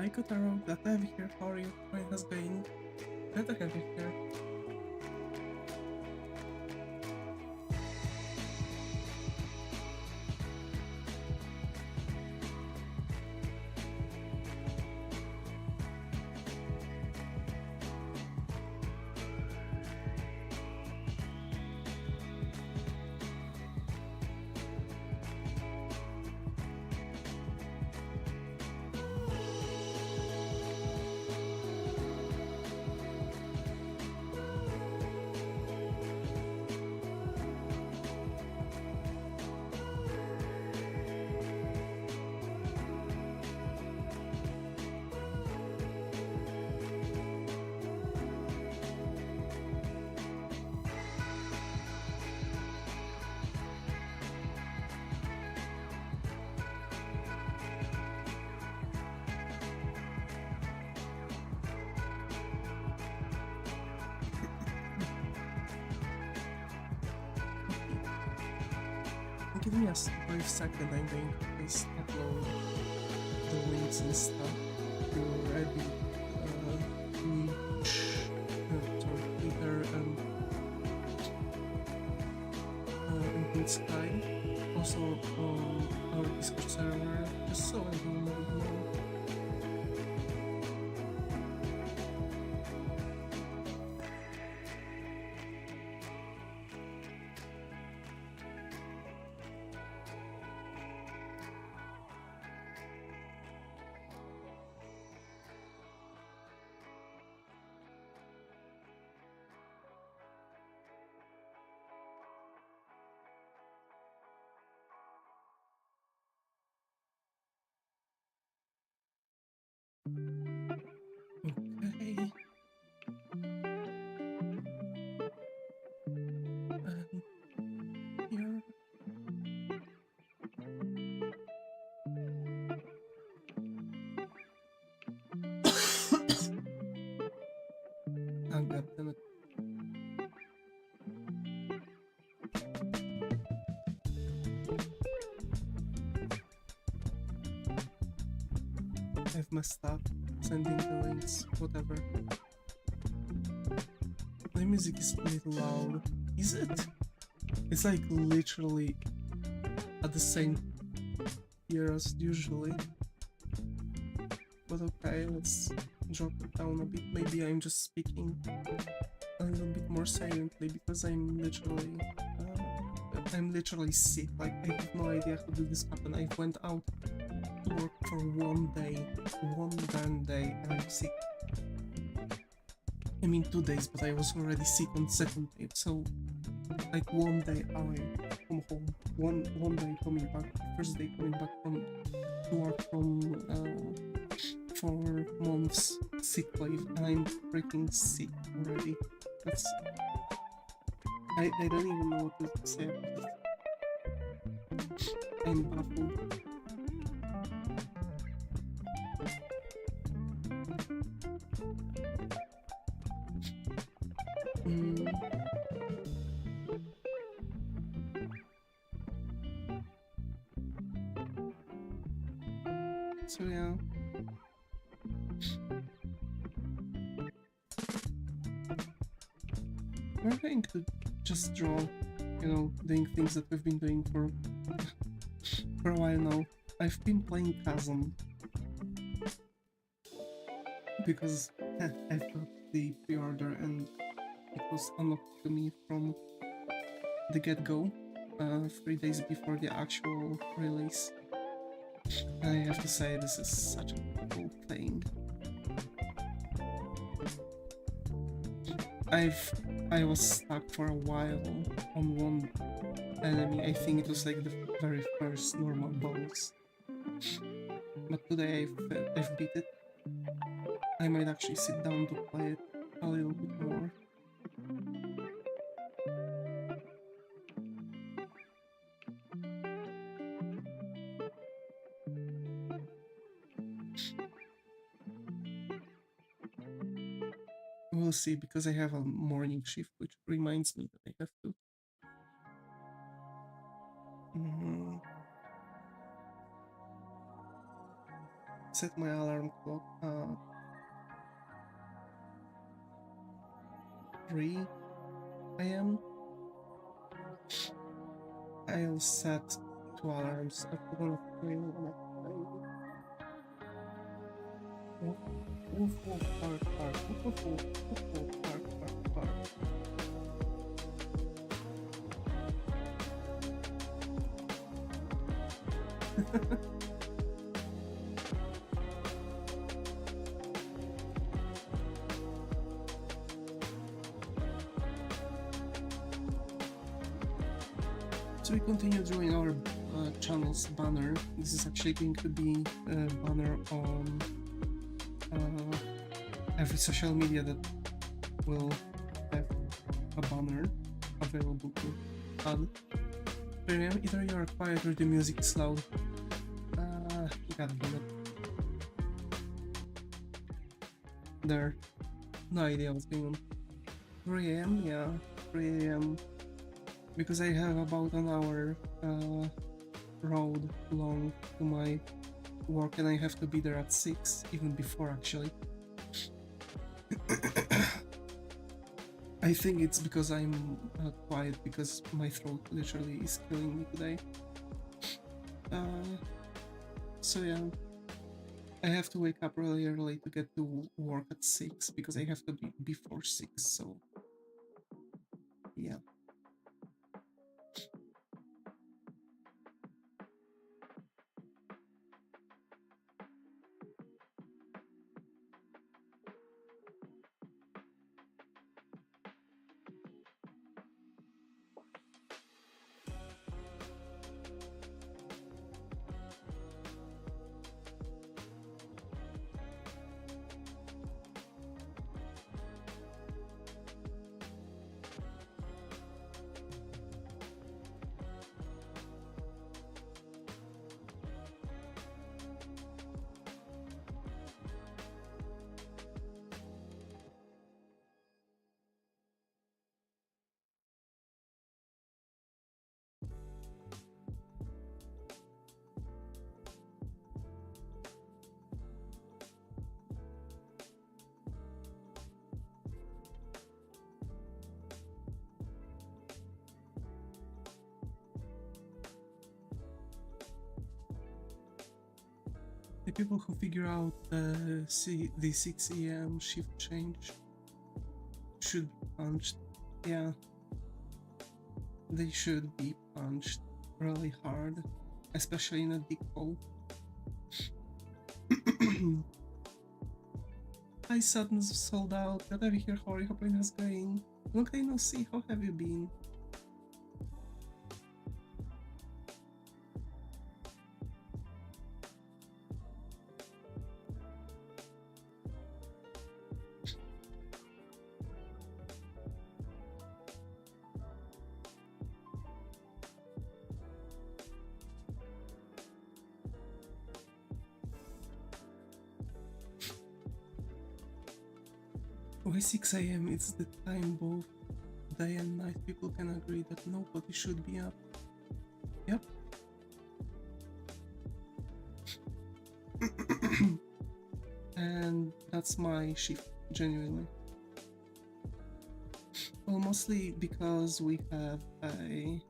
Hi Kotaro, glad to have you here. How are you? How is going? Glad to have you here. Give me a brief second, I'm going to just upload the links and stuff to Reddit, Twitch, Twitter, and Sky. Also on our Discord server, just so everyone would know. Okay. Here. Oh, God damn it. I've messed up sending the links, whatever. The music is a little loud. Is it? It's like literally at the same tier as usually. But okay, let's drop it down a bit. Maybe I'm just speaking a little bit more silently because I'm literally sick. Like, I have no idea how did this happen. I went out to work for one damn day, and I'm sick. I mean 2 days, but I was already sick on the second day, so like 1 day away from home, one day coming back, first day coming back from to work from 4 months sick leave, and I'm freaking sick already. That's I don't even know what to say about it. I'm baffled. So yeah. We're going to just draw, you know, doing things that we've been doing for a while now. I've been playing Chasm because I've got the pre-order and it was unlocked to me from the get-go, 3 days before the actual release. I have to say, this is such a cool thing. I was stuck for a while on one enemy. I think it was like the very first normal boss. But today I've beat it. I might actually sit down to play it a little bit more. We'll see, because I have a morning shift, which reminds me that I have to. set my alarm clock 3 a.m. I'll set 2 alarms. I put on a 3 one. Woof woof bark bark. Woof woof woof. Woof woof bark bark bark. So we continue drawing our channel's banner. This is actually going to be a banner on every social media that will have a banner available to add. Miriam, either you are quiet or the music is loud. God damn it. There. No idea what's going on. 3 a.m? Yeah, 3 a.m. Because I have about an hour road long to my work and I have to be there at 6, even before actually. I think it's because I'm quiet, because my throat literally is killing me today. So yeah, I have to wake up really early to get to work at 6 because I have to be before 6, so yeah. The people who figure out the 6 a.m. shift change should be punched. Yeah, they should be punched really hard, especially in a dick hole. Hi Sutton's sold out. Glad to be here, Hori. Hope everything is going. Long time no see. How have you been? Why 6 a.m. It's the time both day and night people can agree that nobody should be up. Yep. And that's my shift, genuinely. Well, mostly because we have a...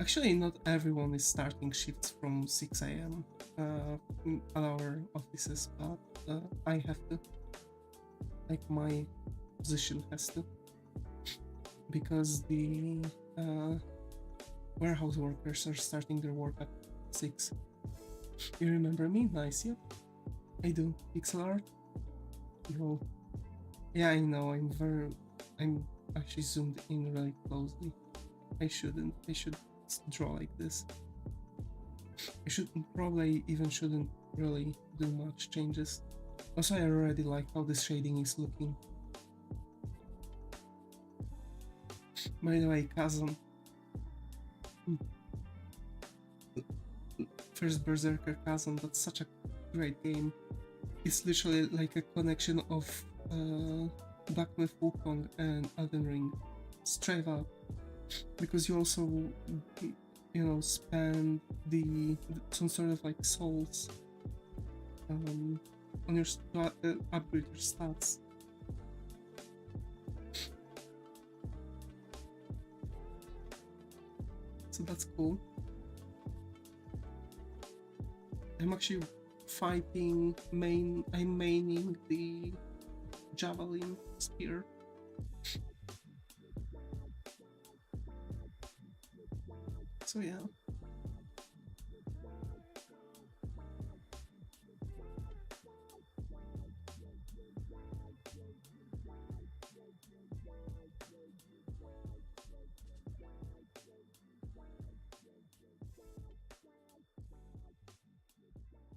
Actually, not everyone is starting shifts from 6 a.m. At our offices, but I have to. Like, my position has to. Because the warehouse workers are starting their work at 6. You remember me? Nice, yep. I do. Pixel art? Yo. Yeah, I know, I'm actually zoomed in really closely. I shouldn't. I should draw like this. I shouldn't really do much changes. Also, I already like how this shading is looking. By the way, Chasm. First Berserker Chasm, that's such a great game. It's literally like a connection of Black Myth Wukong and Elden Ring. Straight up. Because you also, you know, spend some sort of like souls on your upgrade your stats. So that's cool. I'm actually fighting I'm maining the javelin spear. So yeah.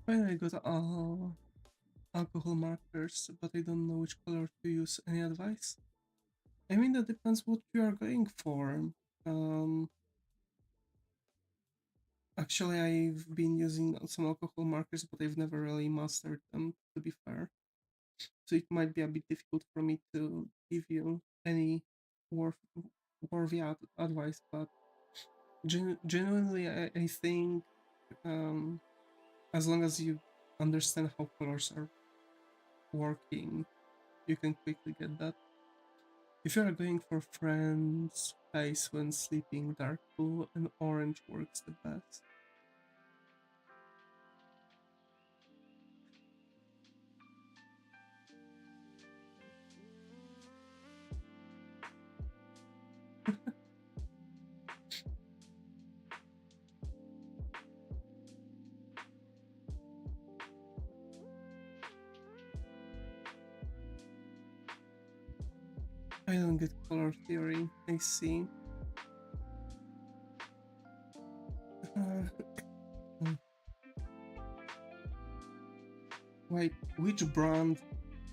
Finally got alcohol markers, but I don't know which color to use. Any advice? I mean, that depends what you are going for. Actually, I've been using some alcohol markers, but I've never really mastered them, to be fair. So it might be a bit difficult for me to give you any worthy advice, but genuinely, I think as long as you understand how colors are working, you can quickly get that. If you are going for friends, face when sleeping, dark blue and orange works the best. I don't get color theory, I see. Wait, which brand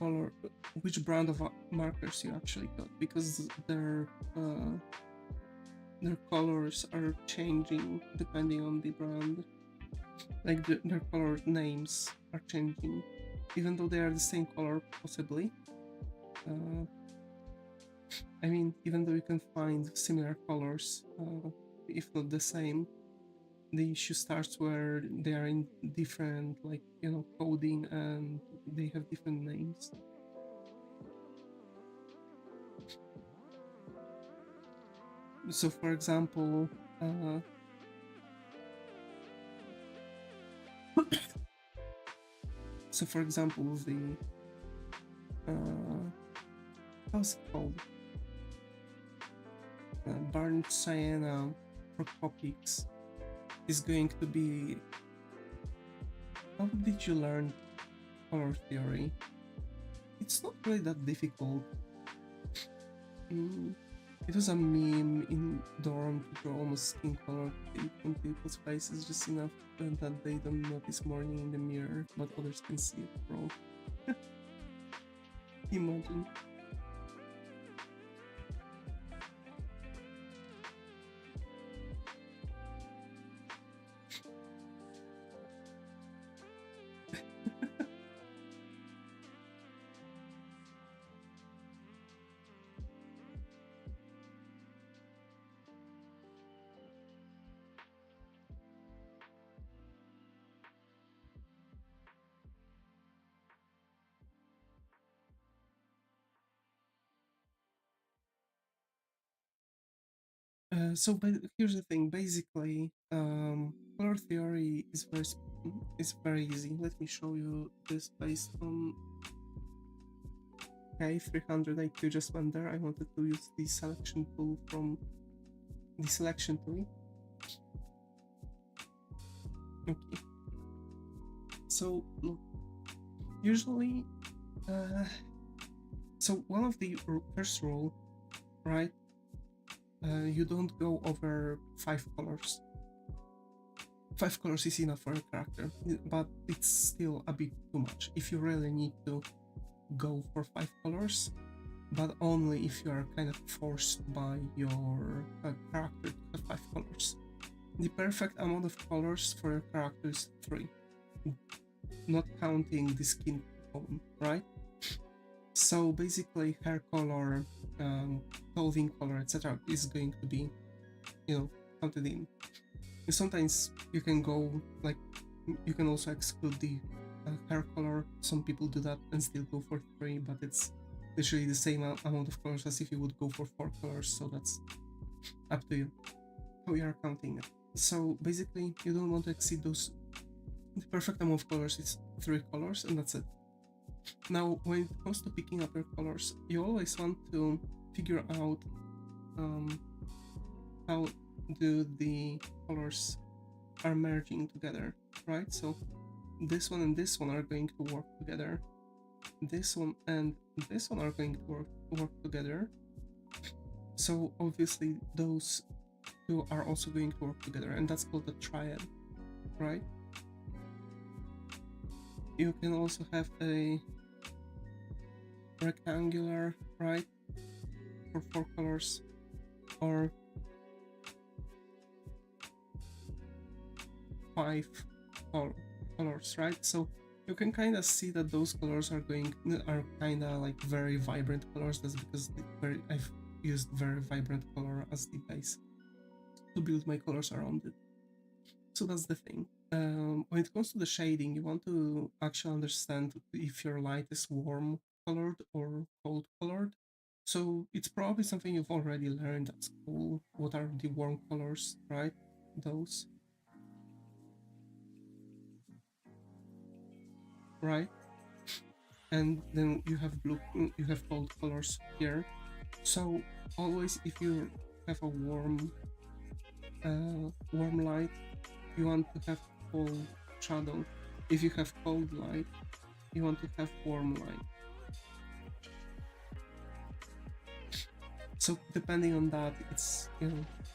of markers you actually got? Because their colors are changing depending on the brand. Like their color names are changing, even though they are the same color possibly. I mean, even though you can find similar colors, if not the same, the issue starts where they are in different, like, coding, and they have different names. So for example, the how's it called? Burnt Sienna Procopics is going to be. How did you learn color theory? It's not really that difficult. It was a meme in dorm to draw almost skin color tape on people's faces just enough that they don't notice morning in the mirror, but others can see it wrong. Imagine. Here's the thing. Basically, color theory is very easy. Let me show you this based on. Okay, 300 IQ just went there. I wanted to use the selection tool from the selection tool. Okay. So look, usually, so one of the first rule, right? You don't go over 5 colors. 5 colors is enough for a character, but it's still a bit too much. If you really need to go for 5 colors, but only if you are kind of forced by your character to have 5 colors. The perfect amount of colors for your character is 3, not counting the skin tone, right? So basically, hair color, clothing color, etc., is going to be, counted in. And sometimes you can go, like, you can also exclude the hair color. Some people do that and still go for 3, but it's literally the same amount of colors as if you would go for 4 colors, so that's up to you how you are counting it. So basically, you don't want to exceed those. The perfect amount of colors is 3 colors, and that's it. Now, when it comes to picking up your colors, you always want to figure out how do the colors are merging together, right? So this one and this one are going to work together. This one and this one are going to work together. So obviously those two are also going to work together, and that's called a triad, right? You can also have a rectangular, right, for 4 colors, or 5 colors, right? So you can kind of see that those colors are kind of like very vibrant colors. That's because I've used very vibrant color as the base to build my colors around it. So that's the thing. When it comes to the shading, you want to actually understand if your light is warm colored or cold colored. So it's probably something you've already learned at school. What are the warm colors, right? Those. Right? And then you have cold colors here. So always, if you have a warm light, you want to have cold shadow. If you have cold light, you want to have warm light. So depending on that, it's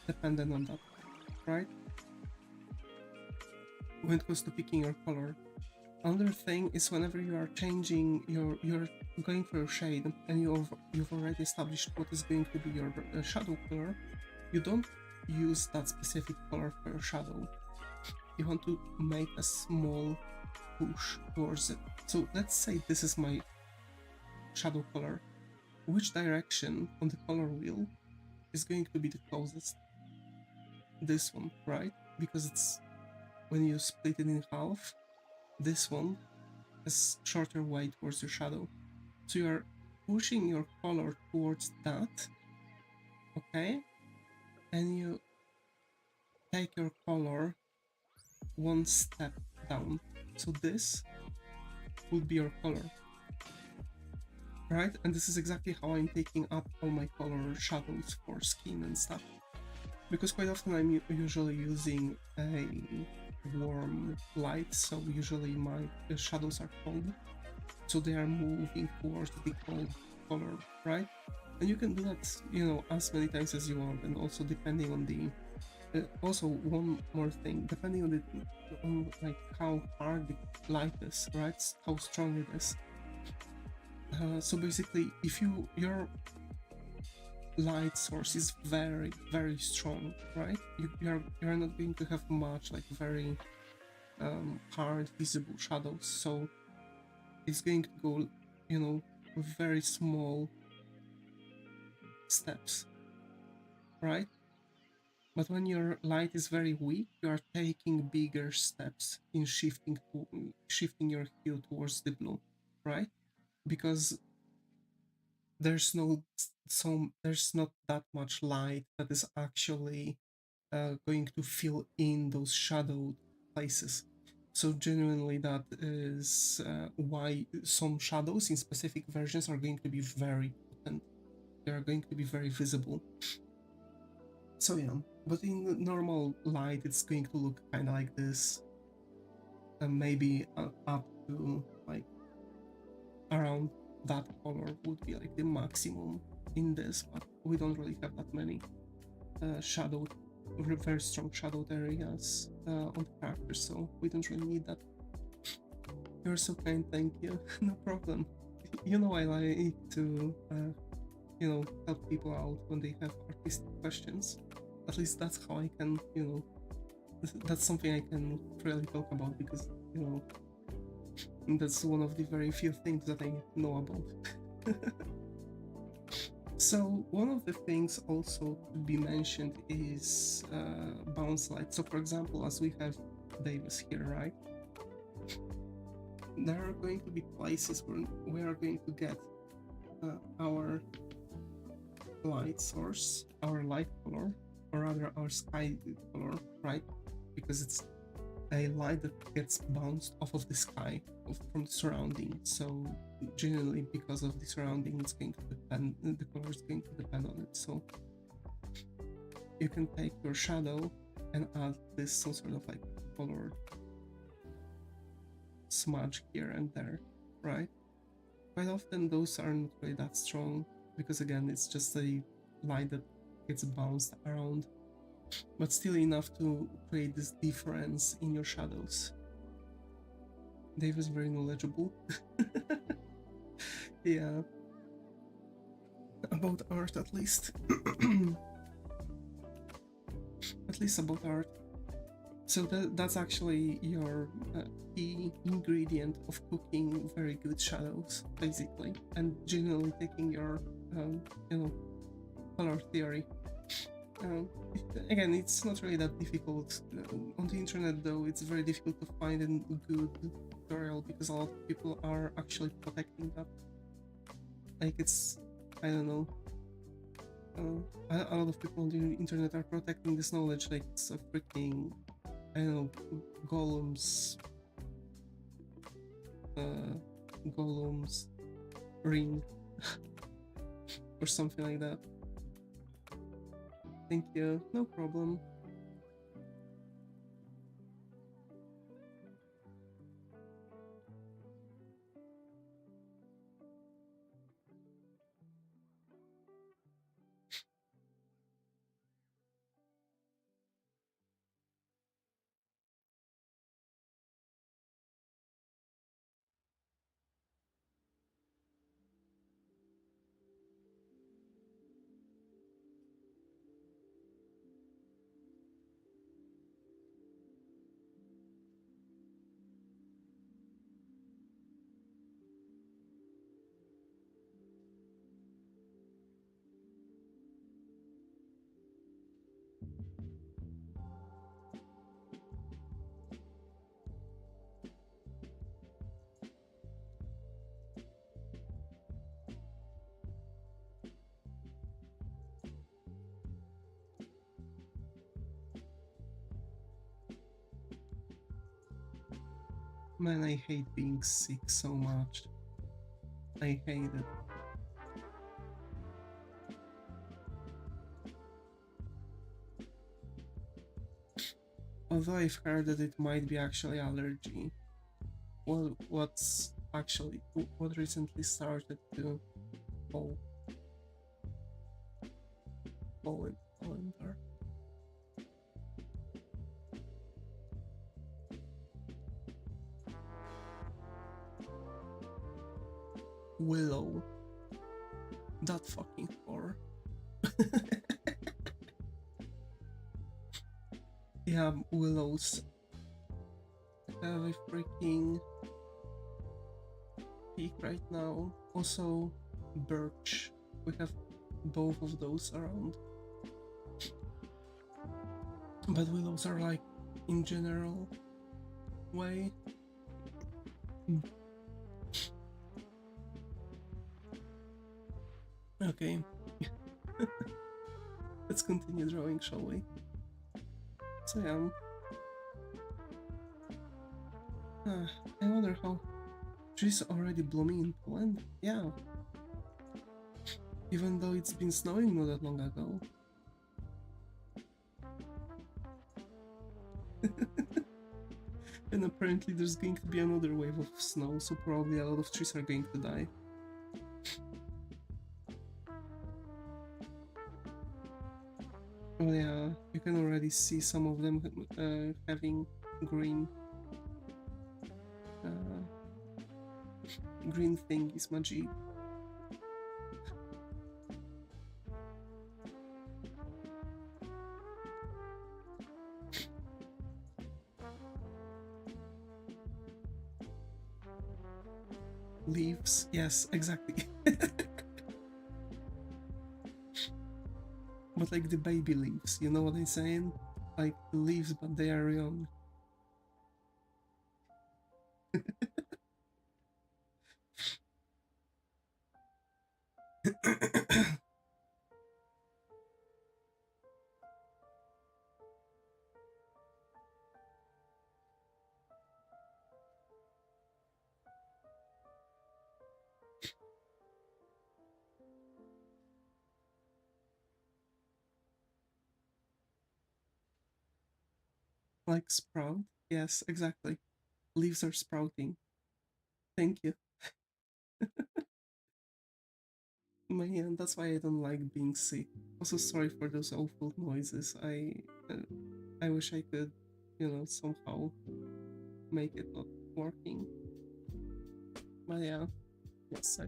dependent on that, right? When it comes to picking your color, another thing is whenever you are changing you're going for a shade and you've already established what is going to be your shadow color, you don't use that specific color for your shadow. You want to make a small push towards it. So let's say this is my shadow color. Which direction on the color wheel is going to be the closest? This one, right? Because it's when you split it in half, this one has shorter way towards your shadow. So you are pushing your color towards that, okay? And you take your color one step down. So this would be your color, right? And this is exactly how I'm taking up all my color shadows for skin and stuff. Because quite often I'm usually using a warm light, so usually my shadows are cold, so they are moving towards the cold color, right? And you can do that, as many times as you want, and also depending on the also one more thing, depending on like how hard the light is, right? How strong it is. So basically, if your light source is very, very strong, right? You're not going to have much like very hard visible shadows, so it's going to go, very small steps, right? But when your light is very weak, you are taking bigger steps in shifting your hue towards the blue, right? Because there's not that much light that is actually going to fill in those shadowed places. So genuinely, that is why some shadows in specific versions are going to be very potent. They are going to be very visible. So yeah, but in normal light, it's going to look kind of like this, and maybe up to like around that color would be like the maximum in this, but we don't really have that many very strong shadowed areas on the character, so we don't really need that. You're so kind, thank you. No problem. I like to help people out when they have artistic questions. At least that's how I can, that's something I can really talk about, because that's one of the very few things that I know about. So one of the things also to be mentioned is bounce light. So for example, as we have Davis here, right? there are going to be places where we are going to get our light source, our light color, or rather our sky color, right? Because it's a light that gets bounced off of the sky from the surrounding. So generally, because of the surrounding, it's going to depend. The color is going to depend on it. So you can take your shadow and add this some sort of like colored smudge here and there, right? Quite often those are not really that strong because again it's just a light that gets bounced around, but still enough to create this difference in your shadows. Dave is very knowledgeable. Yeah, about art at least. At least about art. So that's actually your key ingredient of cooking very good shadows, basically, and generally taking your, color theory. Again, it's not really that difficult. On the internet, though, it's very difficult to find a good tutorial because a lot of people are actually protecting that. Like, it's, I don't know. A lot of people on the internet are protecting this knowledge like it's a freaking, I don't know, Gollum's ring or something like that. Thank you, no problem. Man, I hate being sick so much. I hate it. Although I've heard that it might be actually allergy. Well, what recently started to fall in there. Willow. That fucking whore. Yeah, willows have a freaking peak right now. Also, birch. We have both of those around. But willows are like, in general way. Okay. Let's continue drawing, shall we? So yeah. I wonder how trees already blooming in Poland? Yeah. Even though it's been snowing not that long ago. And apparently there's going to be another wave of snow, so probably a lot of trees are going to die. Oh yeah, you can already see some of them having green green thingies, magic. Leaves, yes, exactly. But like the baby leaves, you know what I'm saying? Like leaves, but they are young. Like sprout? Yes, exactly. Leaves are sprouting. Thank you. Man, that's why I don't like being sick. Also, sorry for those awful noises. Uh, I wish I could, somehow make it not working. But yeah, yes.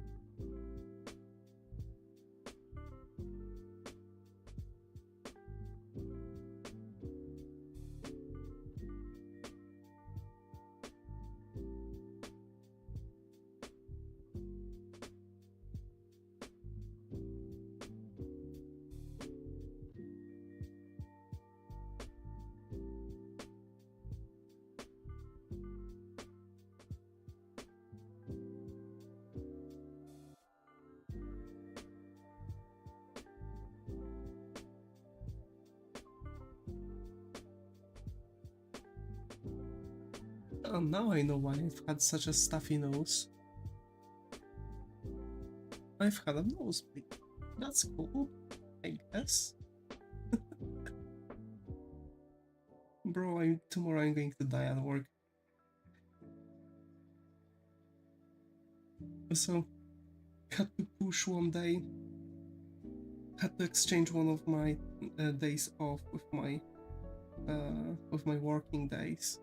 Now I know why I've had such a stuffy nose. I've had a nosebleed. That's cool, I guess. Bro, tomorrow I'm going to die at work. So, had to push one day. Had to exchange one of my days off with my working days.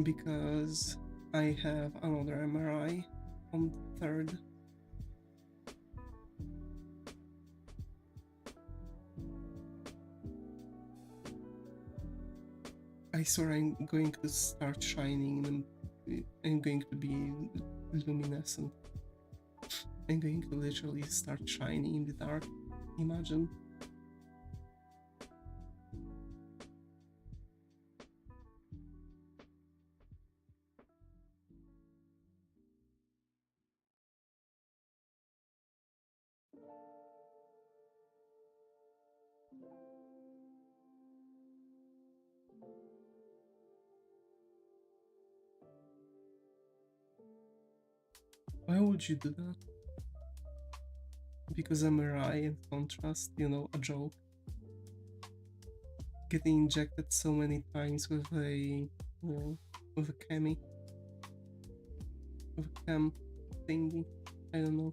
Because I have another MRI on the 3rd. I swear I'm going to start shining and I'm going to be luminescent. I'm going to literally start shining in the dark. Imagine. Why would you do that? Because MRI in contrast, a joke. Getting injected so many times with with a cam thingy. I don't know.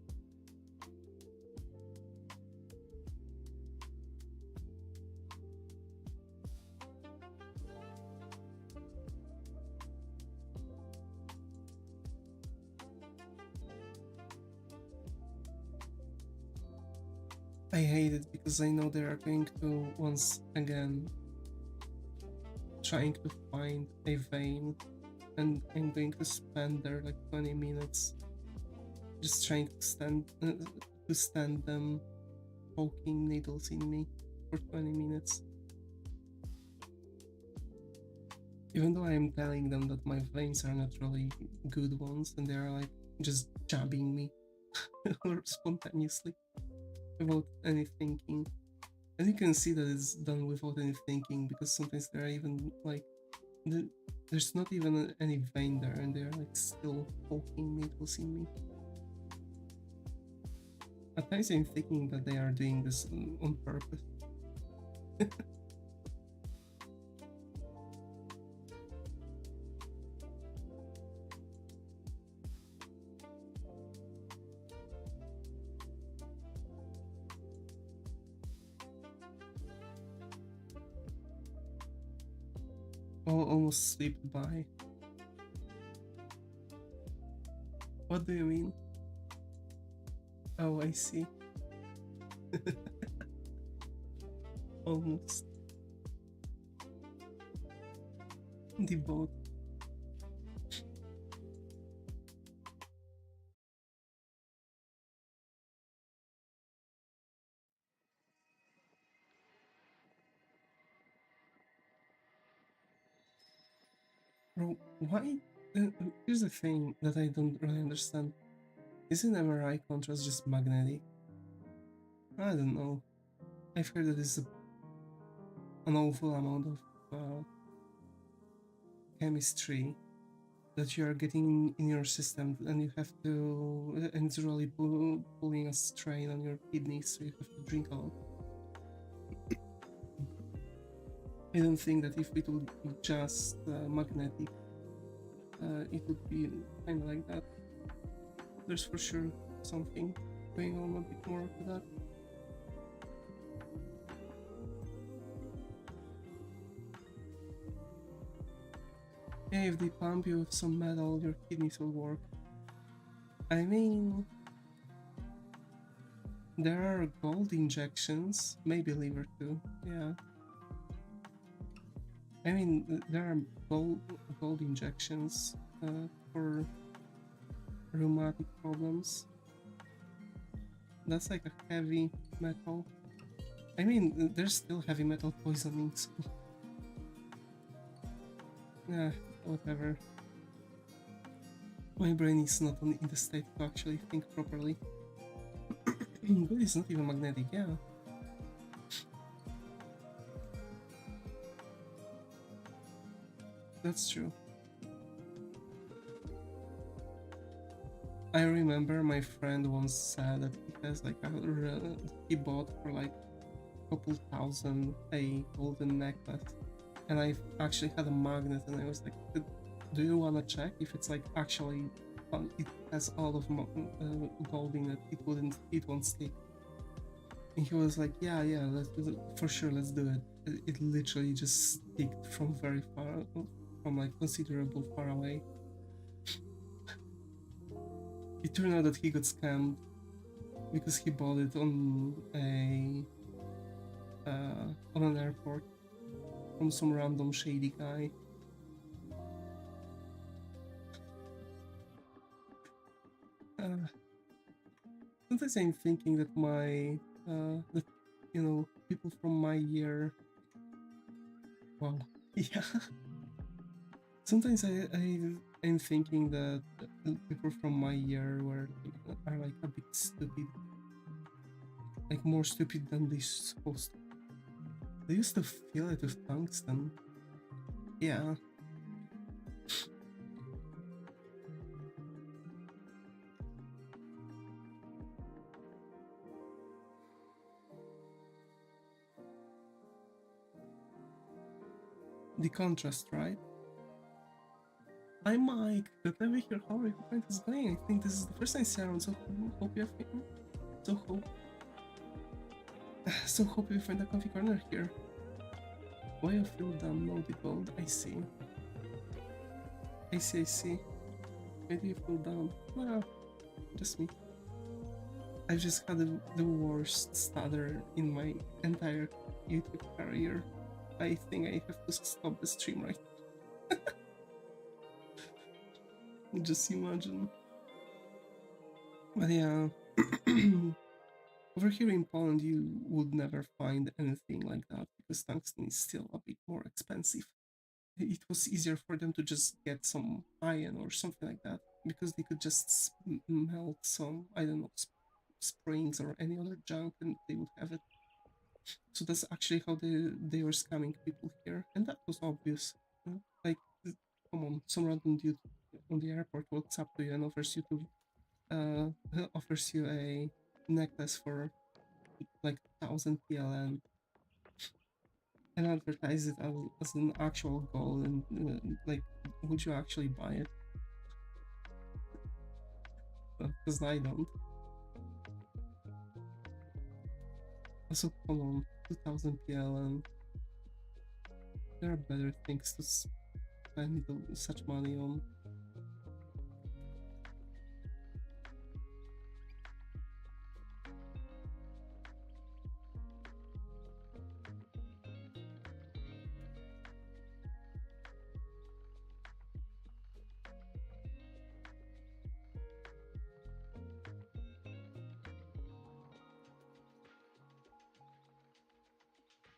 I hate it because I know they are going to once again trying to find a vein, and I'm going to spend there like 20 minutes just trying to stand them poking needles in me for 20 minutes. Even though I am telling them that my veins are not really good ones and they are like just jabbing me or spontaneously without any thinking. And you can see that it's done without any thinking because sometimes there are even like there's not even any vein there and they're like still poking needles in me. At times I'm thinking that they are doing this on purpose. Almost slipped by. What do you mean? Oh, I see. Almost. The boat. Bro, why Here's the thing that I don't really understand. Isn't MRI contrast just magnetic? I don't know. I've heard that it's an awful amount of chemistry that you are getting in your system, and you have to, and it's really pulling a strain on your kidneys, so you have to drink a lot. I don't think that if it would be just magnetic, it would be kind of like that. There's for sure something going on a bit more to that. Yeah, if they pump you with some metal, your kidneys will work. I mean, there are gold injections, maybe liver too, yeah. I mean, there are gold injections for rheumatic problems. That's like a heavy metal. I mean, there's still heavy metal poisoning, so... yeah, whatever. My brain is not in the state to actually think properly. But it's not even magnetic, yeah. That's true. I remember my friend once said that he has like he bought for like a couple thousand a golden necklace, and I actually had a magnet, and I was like, do you want to check if it's like actually it has all of gold in it, it won't stick? And he was like, yeah, let's for sure, let's do it. It literally just sticked from very far, from like considerable far away. It turned out that he got scammed because he bought it on an airport from some random shady guy. Sometimes I'm thinking that that people from my year. Wow, yeah. Sometimes I'm thinking that people from my year are like a bit stupid, like more stupid than they're supposed to. They used to feel it with tungsten. Yeah. The contrast, right? I'm Mike, good to be here. How are you? Hope is going. I think this is the first time around, so hope you have hope you find a comfy corner here. Why you feel dumb? No, the gold. I see. I see. Why do you feel down? Well, just me. I've just had the worst stutter in my entire YouTube career. I think I have to stop the stream right now. Just imagine. But yeah, over here in Poland, you would never find anything like that because tungsten is still a bit more expensive. It was easier for them to just get some iron or something like that because they could just melt some, I don't know, springs or any other junk and they would have it. So that's actually how they were scamming people here, and that was obvious. Like, come on, some random dude on the airport walks up to you and offers you a necklace for like 1,000 PLN and advertise it as an actual goal, and like, would you actually buy it? Because I don't. Also, come on, 2,000 PLN. There are better things to spend such money on.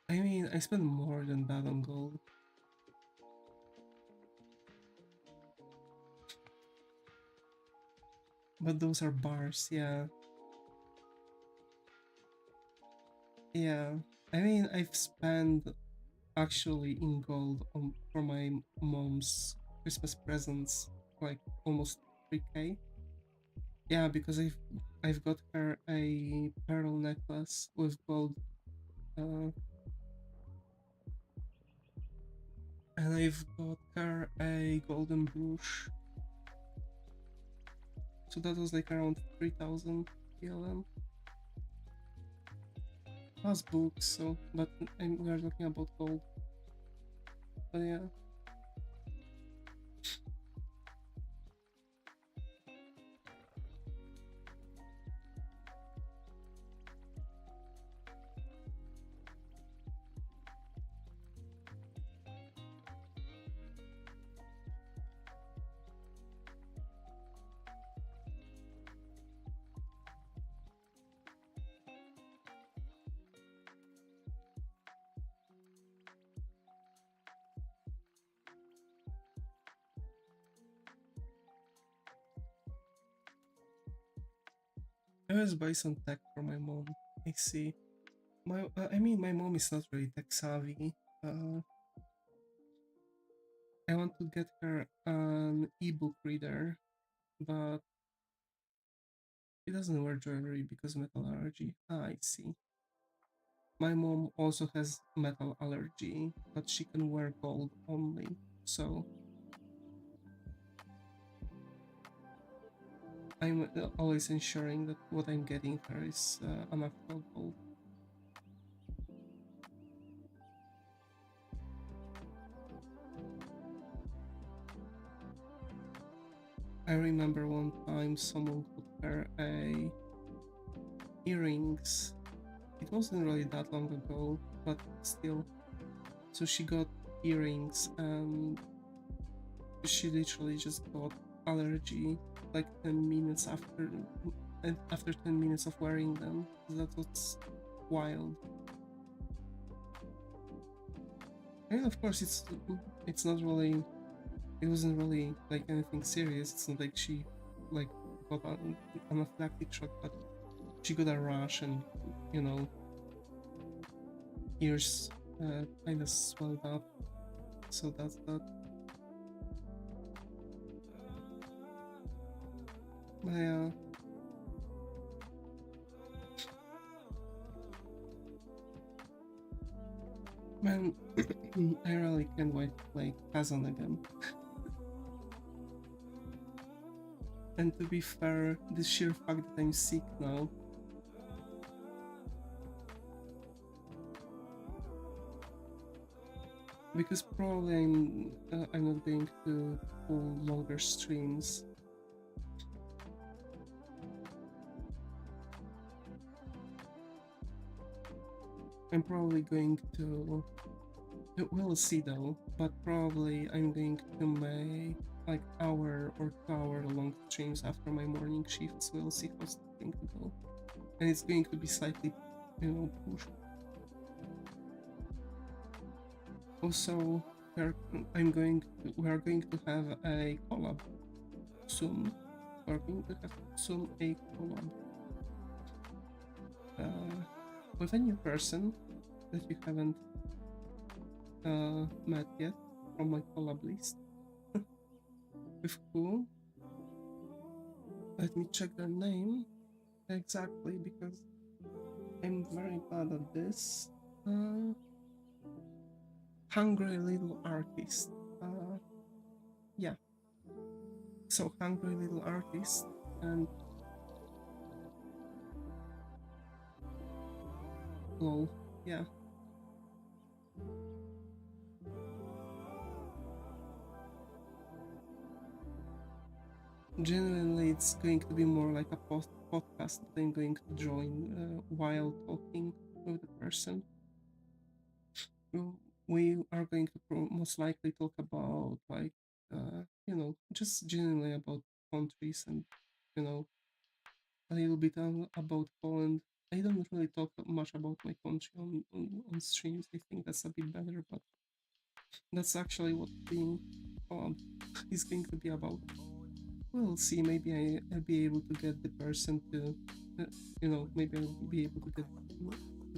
I mean, I spend more than that on gold. But those are bars, yeah. Yeah. I mean, I've spent actually in gold for my mom's Christmas presents, like almost 3K. Yeah, because I've got her a pearl necklace with gold, uh, and I've got her a golden brooch. So that was like around 3,000 PLN plus books. So, but we are talking about gold. But yeah. I always buy some tech for my mom. I see. I mean, my mom is not really tech savvy. Uh, I want to get her an ebook reader, but she doesn't wear jewelry because of metal allergy. Ah, I see. My mom also has metal allergy, but she can wear gold only. So I'm always ensuring that what I'm getting her is a natural gold. I remember one time someone got her a earrings. It wasn't really that long ago, but still. So she got earrings and she literally just got allergy like 10 minutes after 10 minutes of wearing them. That was wild. And of course it's not really, it wasn't really like anything serious. It's not like she like got an anaphylactic shock, but she got a rash and, you know, ears kind of swelled up. So that's that. But yeah. Man, I really can't wait to play Kazan again. And to be fair, the sheer fact that I'm sick now, because probably I'm not going to pull longer streams. I'm probably going to, we'll see though, but probably I'm going to make like hour or 2 hour long streams after my morning shifts. We'll see how's it's going to go. And it's going to be slightly, you know, pushed. Also, we are going to have a collab soon. We're going to have soon a collab with a new person that you haven't met yet from my collab list. With who? Let me check their name exactly because I'm very bad at this. Hungry Little Artist. Yeah. So Hungry Little Artist and lol. Yeah. Genuinely, it's going to be more like a podcast that I'm going to join while talking with the person. We are going to most likely talk about like you know, just genuinely about countries and, you know, a little bit about Poland. I don't really talk much about my country on streams. I think that's a bit better, but that's actually what being is going to be about. We'll see. Maybe I'll be able to get the person to, you know, maybe I'll be able to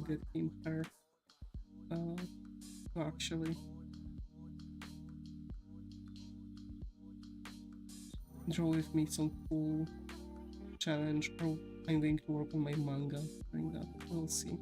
get him her to actually draw with me some cool challenge, or I'm going to work on my manga during that. We'll see.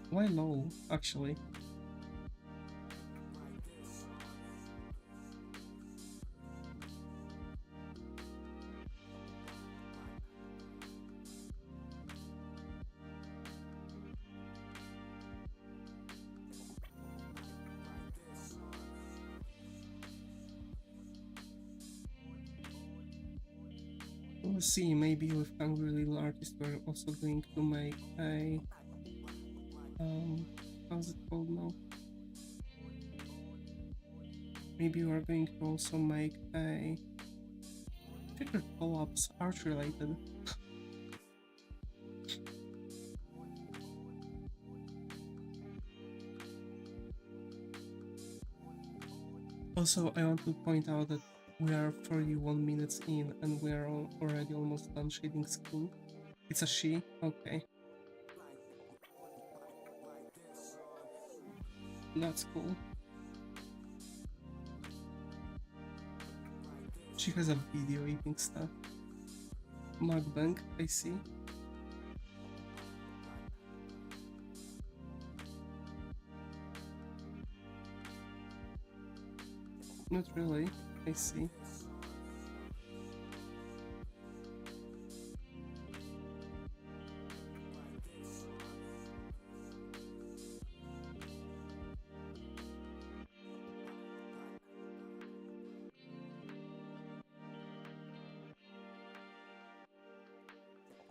Why low, actually? We'll see. Maybe with Hungry Little Artist we're also going to make a how's it called now? Maybe we're going to also make a figure collabs art related. Also, I want to point out that we are 41 minutes in and we are already almost done shading school. It's a she? Okay. That's cool. She has a video eating stuff. Mukbang, I see. Not really, I see.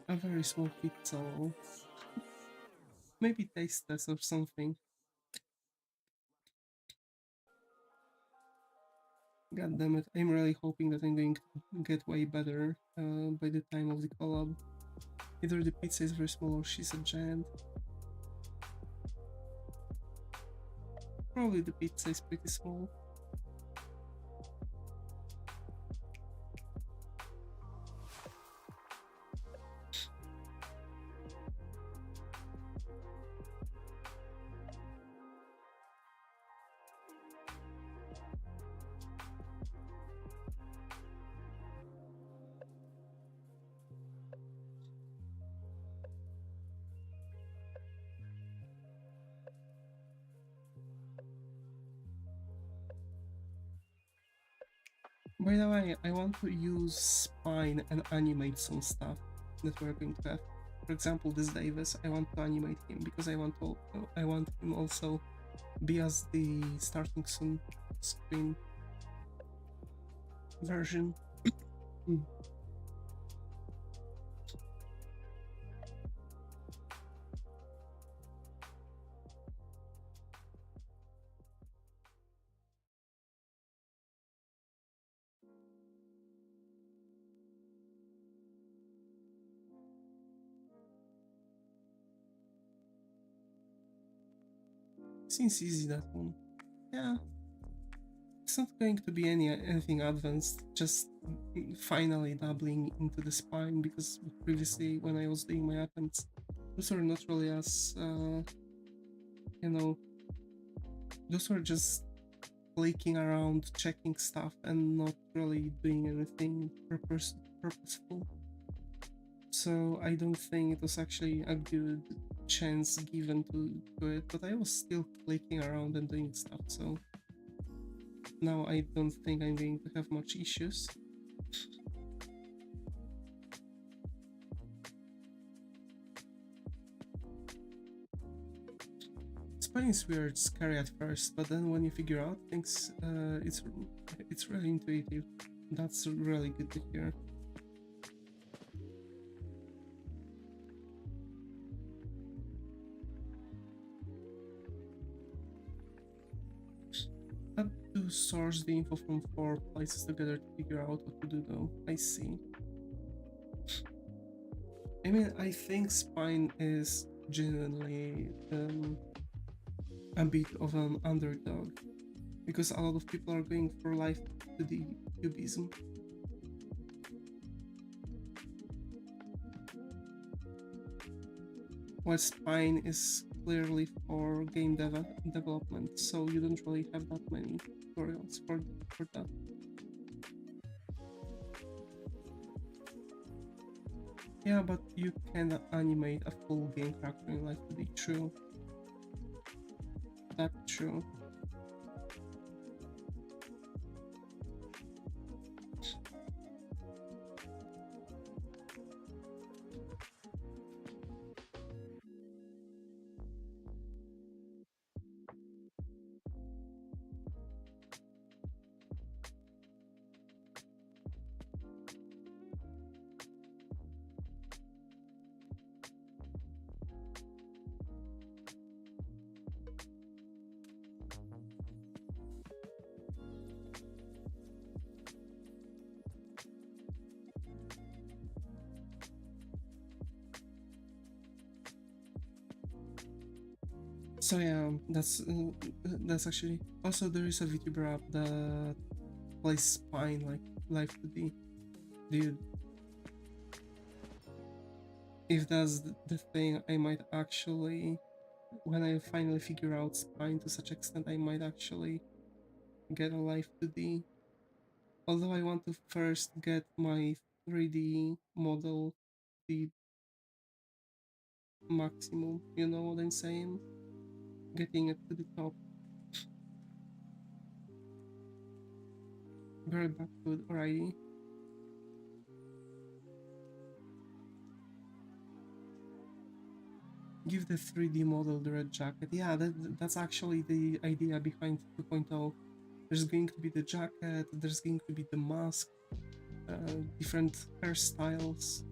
A very small pizza. Maybe taste test or something. God damn it, I'm really hoping that I'm going to get way better by the time of the collab. Either the pizza is very small or she's a giant. Probably the pizza is pretty small. By the way, I want to use spine and animate some stuff that we're going to have. For example, this Davis, I want to animate him because I want him also be as the starting soon screen version. Seems easy, that one. Yeah. It's not going to be anything advanced, just finally dabbling into the spine, because previously when I was doing my attempts, those were not really as, you know, those were just clicking around, checking stuff, and not really doing anything purposeful. So I don't think it was actually a good chance given to it, but I was still clicking around and doing stuff, so now I don't think I'm going to have much issues. Spine is weird, scary at first, but then when you figure out things, it's really intuitive. That's really good to hear. to source the info from 4 places together to figure out what to do though. I see. I mean, I think Spine is genuinely a bit of an underdog, because a lot of people are going for life to the cubism. While Spine is clearly for game development, so you don't really have that many tutorials for that. Yeah, but you can animate a full game character in Life to be true. That's true. So yeah, that's actually also there is a Vtuber app that plays Spine like Live 2D. Dude, if that's the thing, I might actually, when I finally figure out Spine to such extent, I might actually get a Live 2D. Although I want to first get my 3D model the maximum, you know what I'm saying? Getting it to the top. Very back to it already. Give the 3D model the red jacket. Yeah, that's actually the idea behind 2.0. There's going to be the jacket, there's going to be the mask, different hairstyles.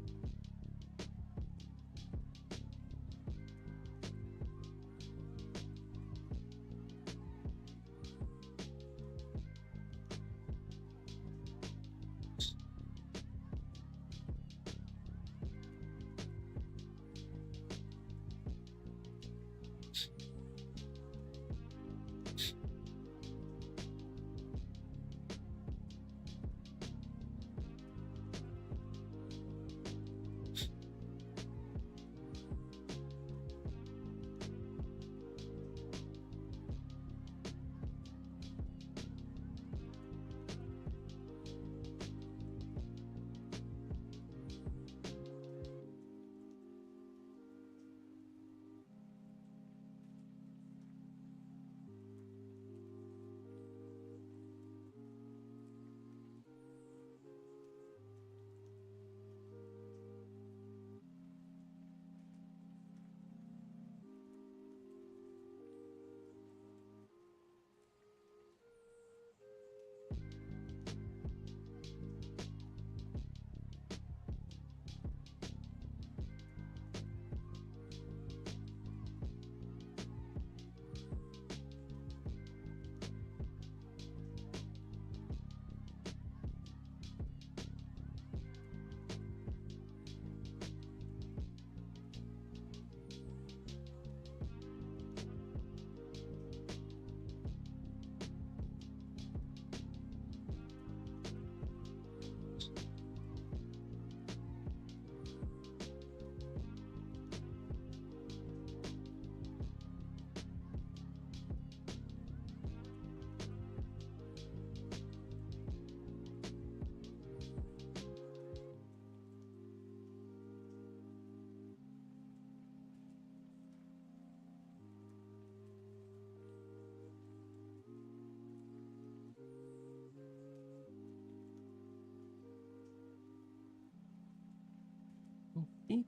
Okay.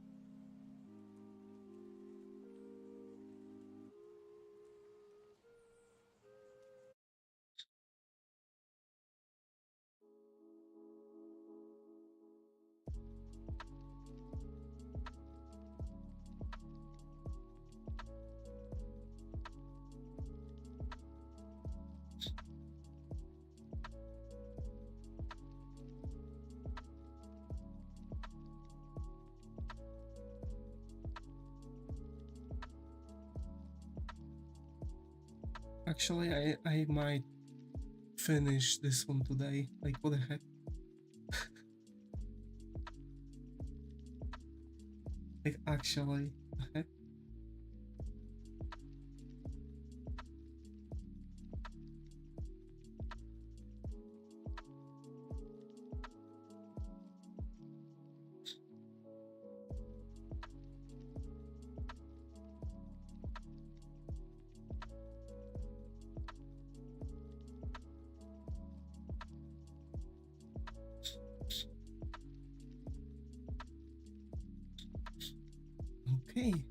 Actually, I might finish this one today. Like, what the heck? Like, actually, the heck? Okay.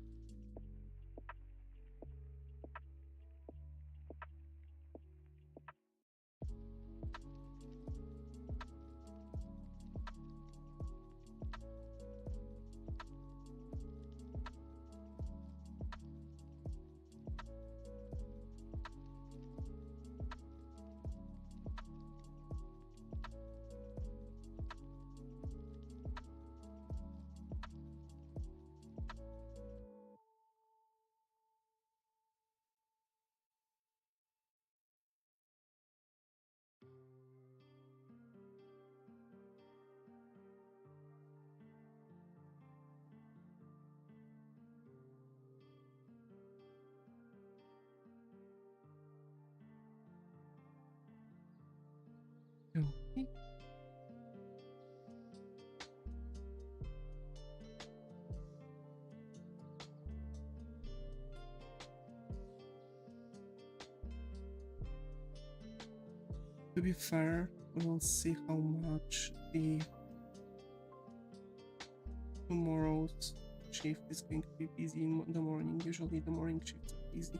Okay. To be fair, we'll see how much the tomorrow's shift is going to be busy in the morning. Usually the morning shifts are busy.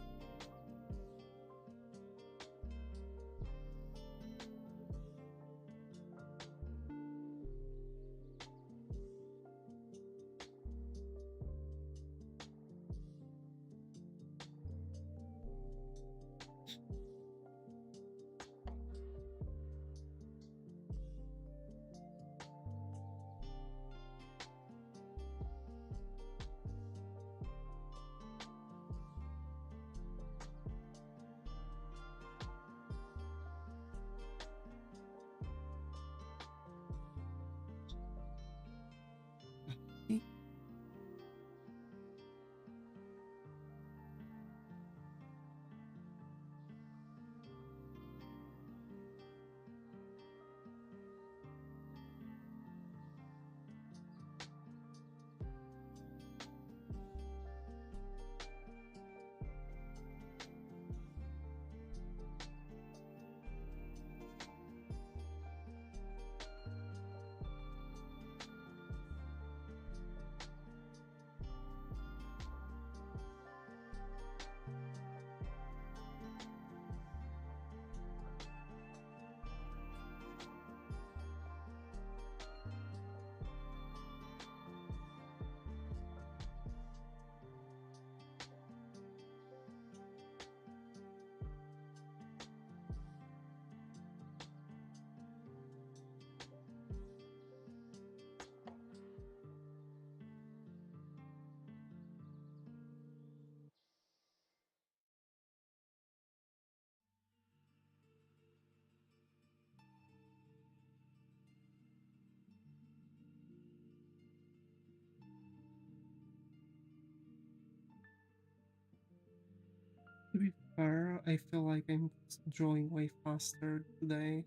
To be fair, I feel like I'm drawing way faster today.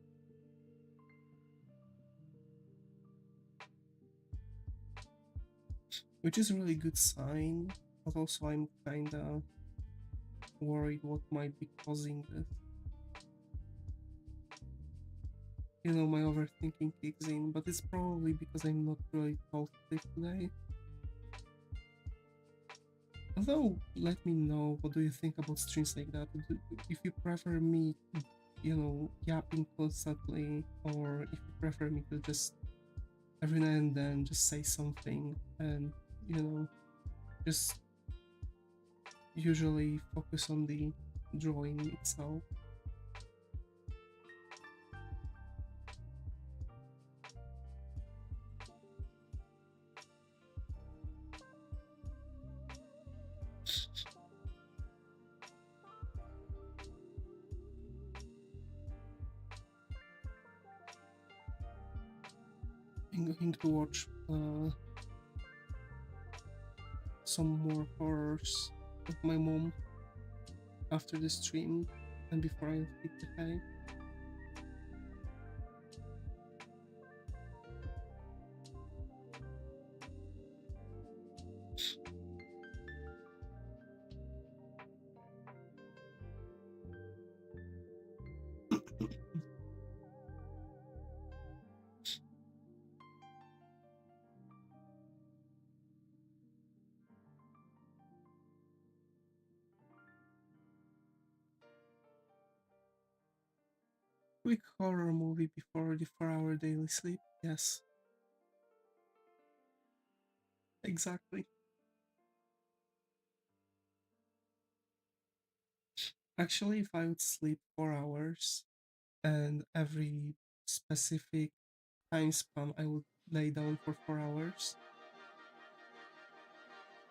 Which is a really good sign, but also I'm kinda worried what might be causing this. You know, my overthinking kicks in, but it's probably because I'm not really talkative today. Although, let me know, what do you think about streams like that? If you prefer me, you know, yapping constantly, or if you prefer me to just every now and then just say something and, you know, just usually focus on the drawing itself. I'm going to watch some more horrors with my mom after the stream and before I hit the hay. Quick horror movie before the 4-hour daily sleep. Yes, exactly. Actually, if I would sleep 4 hours and every specific time span I would lay down for 4 hours,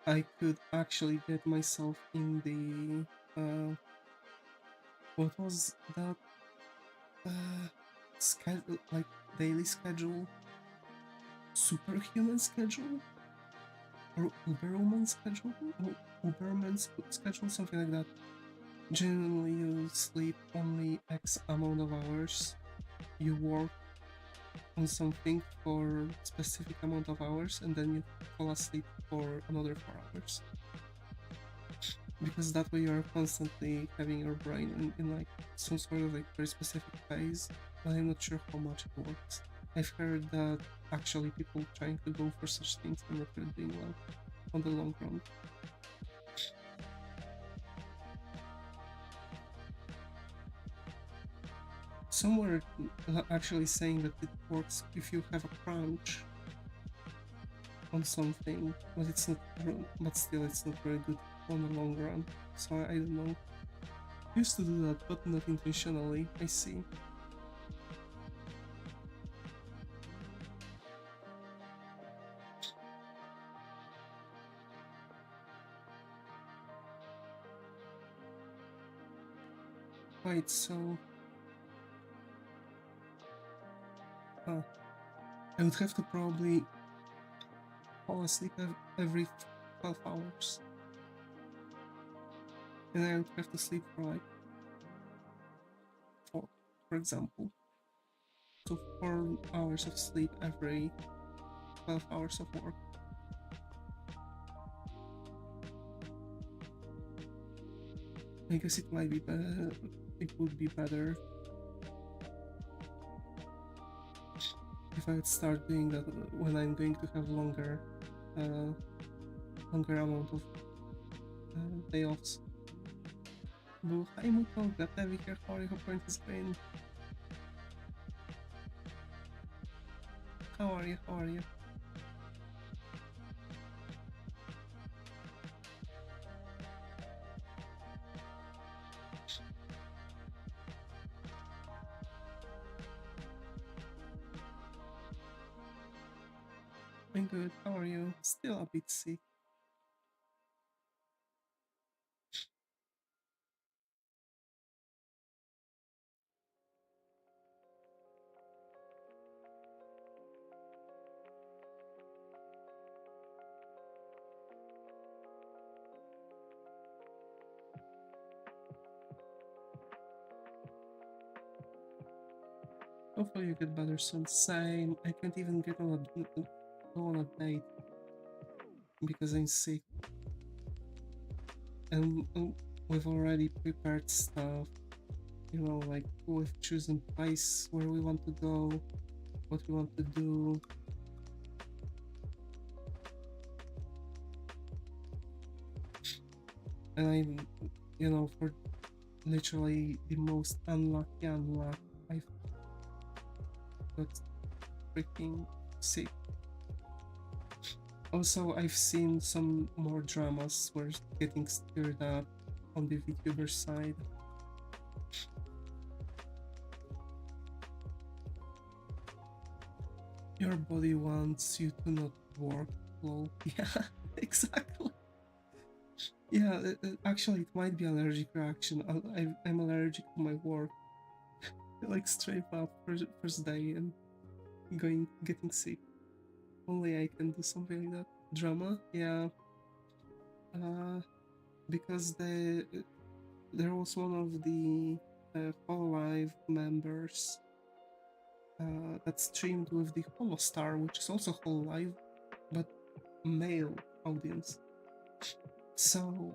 I could actually get myself in the what was that schedule, like daily schedule, superhuman schedule, or Uberwoman schedule, Uberman schedule, something like that. Generally, you sleep only X amount of hours. You work on something for specific amount of hours, and then you fall asleep for another 4 hours. Because that way you are constantly having your brain in like some sort of like very specific phase, but I'm not sure how much it works. I've heard that actually people trying to go for such things are not really doing well on the long run. Some were actually saying that it works if you have a crunch on something, but it's not. But still, it's not very good on the long run. So I don't know. Used to do that, but not intentionally. I see. Right. So, I would have to probably fall asleep every 12 hours, and I would have to sleep for like 4, for example. So 4 hours of sleep every 12 hours of work. I guess it might be better. It would be better if I would start doing that when I'm going to have longer amount of day offs. Boo, hi Muto, glad to have you here. How are you? Hope your is going. How are you? How are you? I'm good. How are you? Still a bit sick. Hopefully you get better soon. Same. I can't even go on a date because I'm sick. And we've already prepared stuff. You know, like we've chosen place where we want to go, what we want to do. And I'm, you know, for literally the most unlucky unluck, I've got freaking sick. Also, I've seen some more dramas were getting stirred up on the Vtuber side. Your body wants you to not work, lol. Yeah, exactly. Yeah, actually, it might be allergic reaction. I'm allergic to my work. Like straight up first day and getting sick. Only I can do something like that. Drama, yeah. Because there was one of the Hololive members that streamed with the Holostar, which is also Hololive, but male audience. So,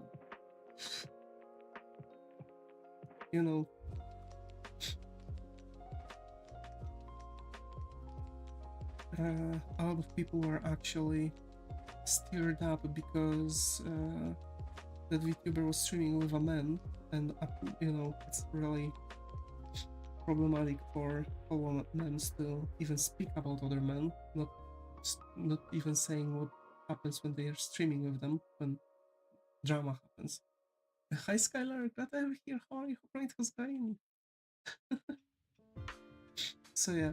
you know, a lot of people were actually stirred up because that VTuber was streaming with a man, and you know, it's really problematic for all men to even speak about other men, not even saying what happens when they are streaming with them, when drama happens. Hi Skylar, glad to have you here. How are you? Hope it was going. So yeah,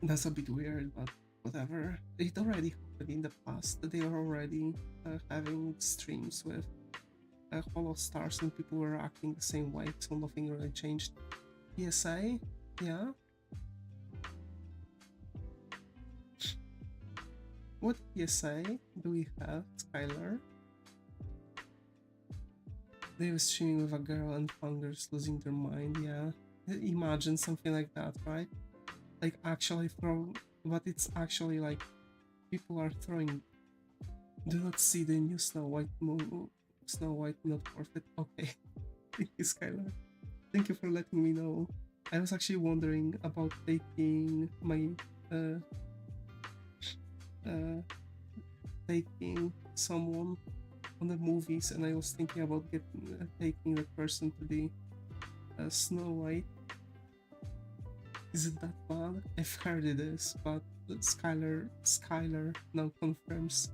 that's a bit weird, but whatever. It already happened in the past. They were already having streams with Hollow Stars and people were acting the same way, so nothing really changed. PSA? Yeah? What PSA do we have, Skylar? They were streaming with a girl and founders losing their mind, yeah. Imagine something like that, right? Like actually throw, but it's actually like people are throwing. Do not see the new Snow White Snow White not worth it. Okay. Thank you, Skylar. Thank you for letting me know. I was actually wondering about taking my taking someone on the movies, and I was thinking about taking that person to the Snow White. Is it that bad? I've heard it is, but Skylar now confirms,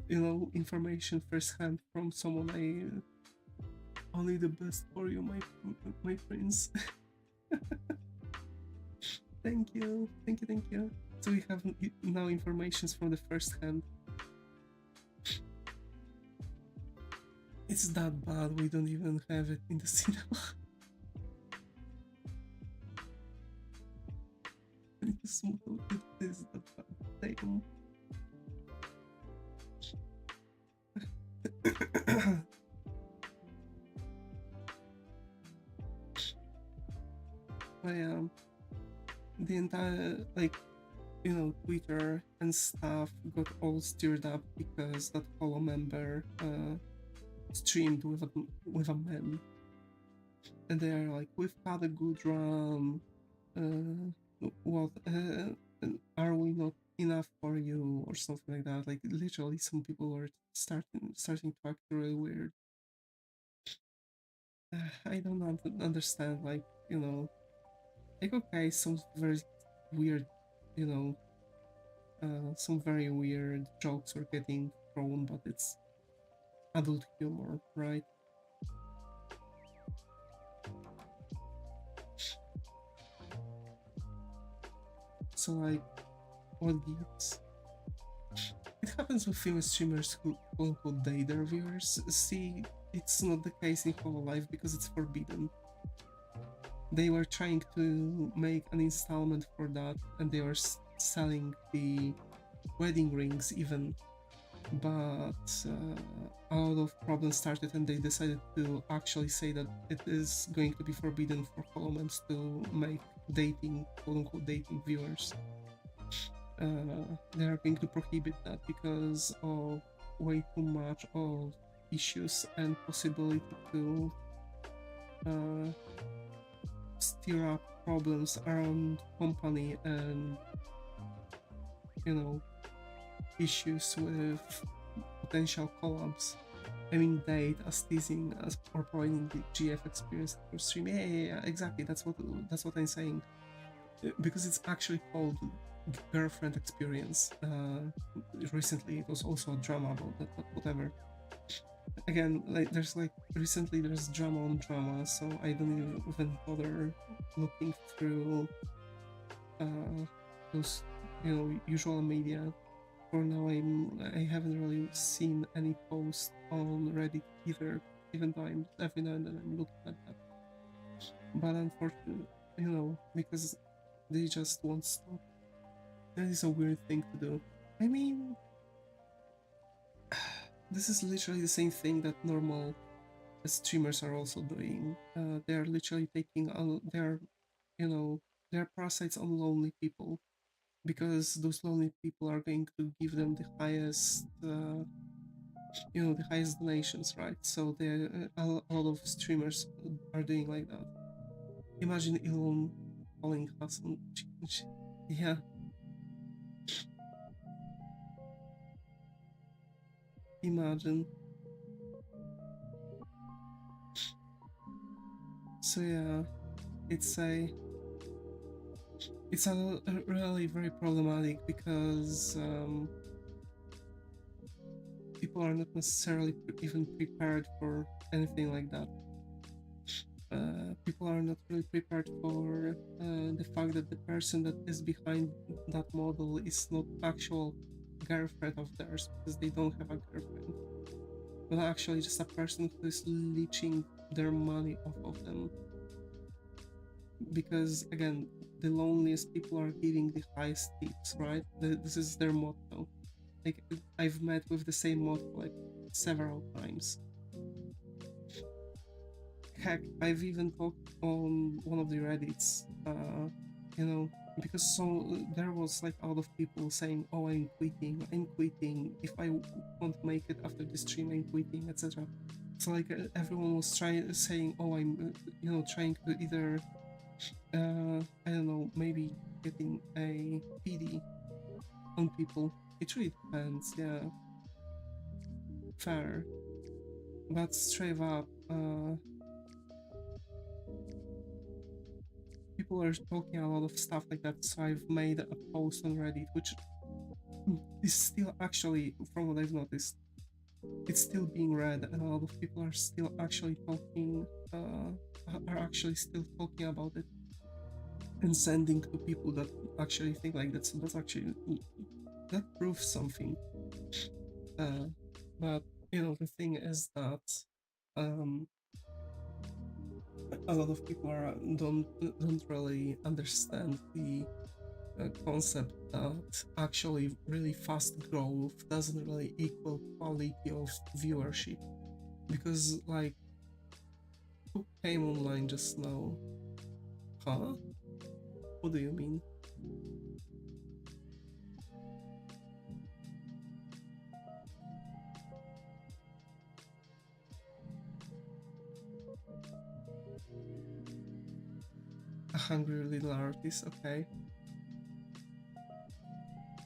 you know, information firsthand from someone I only the best for you, my prince. Thank you. So we have now informations from the first hand. It's that bad, we don't even have it in the cinema. It is that bad. Damn. The entire, like, you know, Twitter and stuff got all stirred up because that Hollow member streamed with a man, and they are like, we've had a good run, what are we not enough for you, or something like that. Like literally some people were starting to act really weird. I don't understand, like, you know, like, okay, some very weird, you know, some very weird jokes were getting thrown, but it's adult humor, right? So, like, what gives? It happens with famous streamers who quote-unquote date their viewers. See, it's not the case in Hololive because it's forbidden. They were trying to make an installment for that, and they were selling the wedding rings even, but a lot of problems started, and they decided to actually say that it is going to be forbidden for Holomans to make dating, quote-unquote dating viewers. They are going to prohibit that because of way too much of issues and possibility to stir up problems around company and, you know, issues with potential collabs. I mean, date as teasing as or providing the GF experience through stream. Yeah, exactly. That's what I'm saying. Because it's actually called girlfriend experience. Recently, it was also a drama about that, but whatever. Again, like recently there's drama on drama, so I don't even bother looking through those, you know, usual media. For now, I haven't really seen any post on Reddit either, even though every now and then I'm looking at that. But unfortunately, you know, because they just won't stop. That is a weird thing to do. I mean, this is literally the same thing that normal streamers are also doing. They're literally taking on their, you know, their parasites on lonely people, because those lonely people are going to give them the highest, the highest donations, right? So a lot of streamers are doing like that. Imagine Elon calling us on, yeah. Imagine. So yeah, it's a really very problematic, because people are not necessarily even prepared for anything like that. People are not really prepared for the fact that the person that is behind that model is not actual girlfriend of theirs, because they don't have a girlfriend, but actually just a person who is leeching their money off of them. Because again, the loneliest people are giving the highest tips, right? This is their motto. Like, I've met with the same motto like several times. Heck, I've even talked on one of the Reddits, because there was like a lot of people saying, "Oh, I'm quitting. If I won't make it after this stream, I'm quitting, etc." So like everyone was saying, "Oh, I'm, trying to either, I don't know, maybe getting a PD on people." It really depends, yeah. Fair, but straight up, people are talking a lot of stuff like that, so I've made a post on Reddit, which is still actually, from what I've noticed, it's still being read, and a lot of people are still actually talking, are actually still talking about it and sending to people that actually think like that. So that proves something. But the thing is that a lot of people don't really understand the concept that actually really fast growth doesn't really equal quality of viewership. Because like, who came online just now? Huh? What do you mean? A hungry little artist, okay.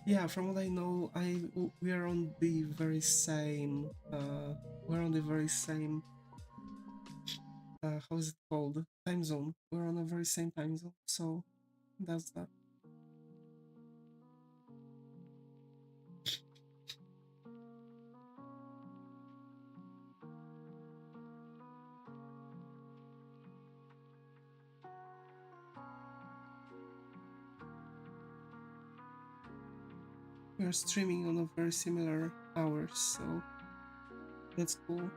Yeah, from what I know, we are on the very same, how is it called? Time zone. We're on the very same time zone, so that's that. We are streaming on a very similar hours, so that's cool.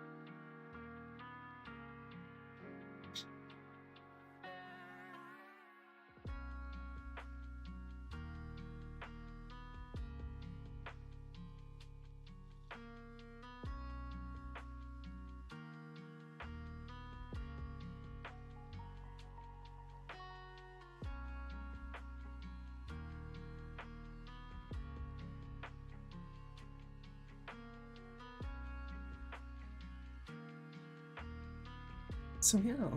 So yeah,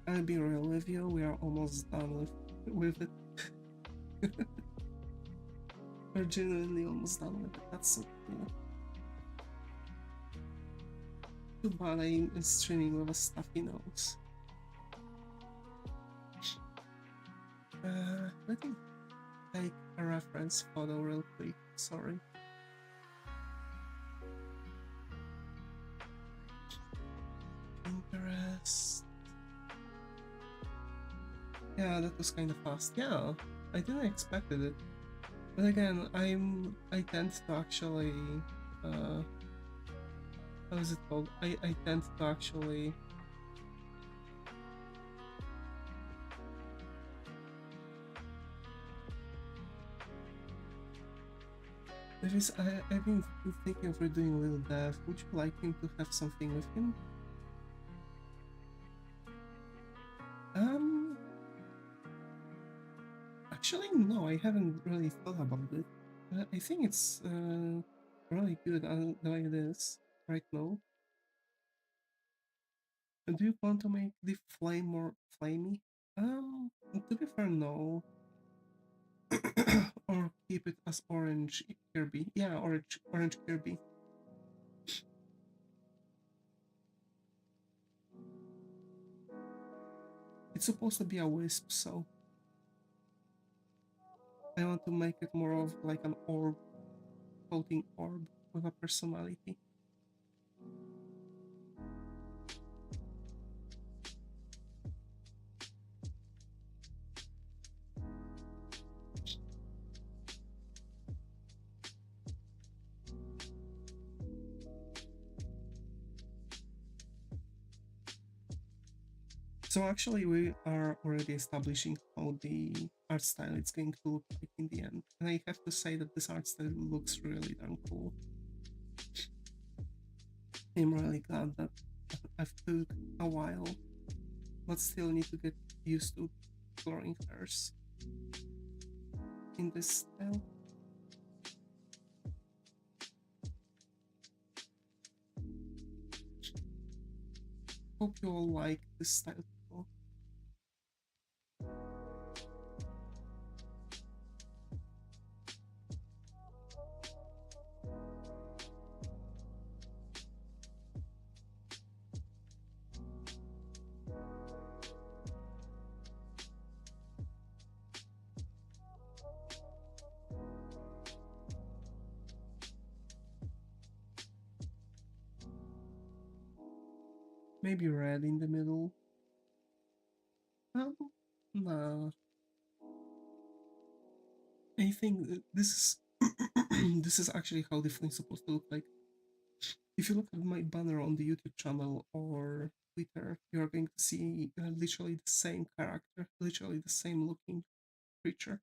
I'll be real with you. We are almost done with it. We're genuinely almost done with it. That's so cool. Too bad I'm streaming with a stuffy nose. Let me take a reference photo real quick. Sorry. Pinterest. Yeah, that was kind of fast. Yeah, I didn't expect it. But again, I tend to actually, how is it called? I tend to actually I've been thinking of redoing Little Death. Would you like him to have something with him? Actually, no, I haven't really thought about it. I think it's really good the way it is right now. Do you want to make the flame more flamey? To be fair, no. Or keep it as orange Kirby. Yeah, orange Kirby. It's supposed to be a wisp, so I want to make it more of like an orb, floating orb with a personality. So actually we are already establishing how the art style is going to look like in the end. And I have to say that this art style looks really darn cool. I'm really glad that I've took a while, but still need to get used to coloring hairs in this style. Hope you all like this style. Maybe red in the middle. Nah. I think this is this is actually how the film is supposed to look like. If you look at my banner on the YouTube channel or Twitter, you are going to see literally the same character, literally the same looking creature.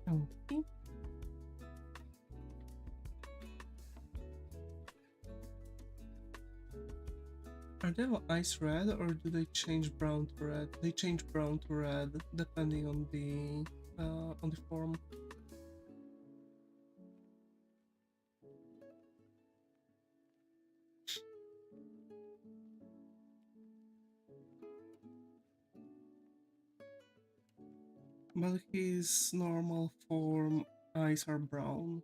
Okay. Are they ice red or do they change brown to red? They change brown to red depending on the form. But his normal form eyes are brown.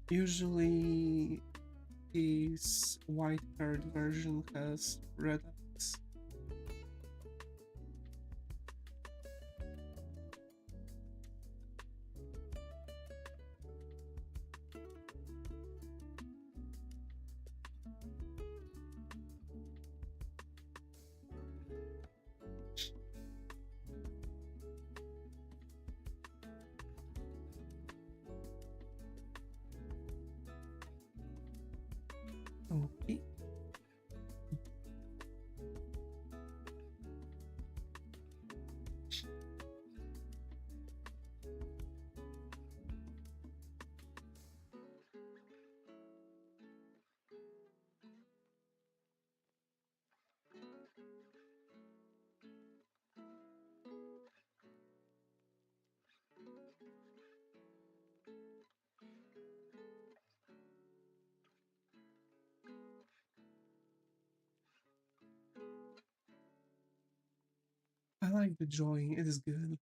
Usually his white-haired version has red eyes. Okay. like the drawing, it is good.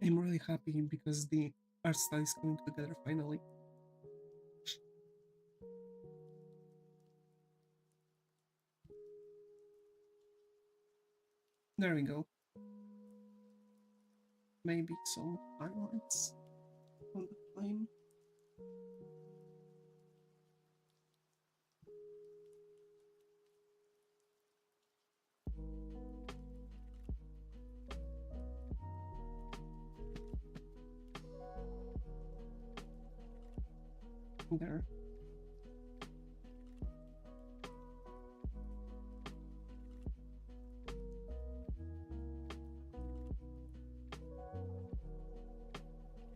I'm really happy because the art style is coming together finally. There we go. Maybe some highlights on the plane. There.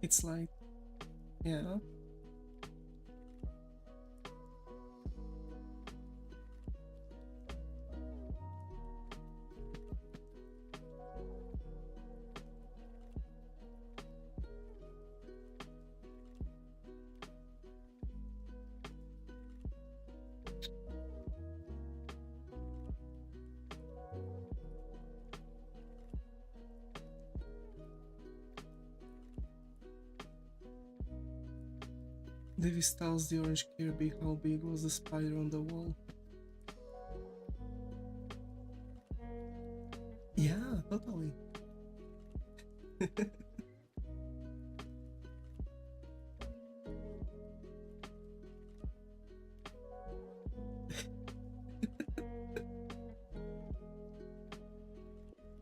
It's like, yeah. Davis tells the orange Kirby how big was the spider on the wall. Yeah, totally.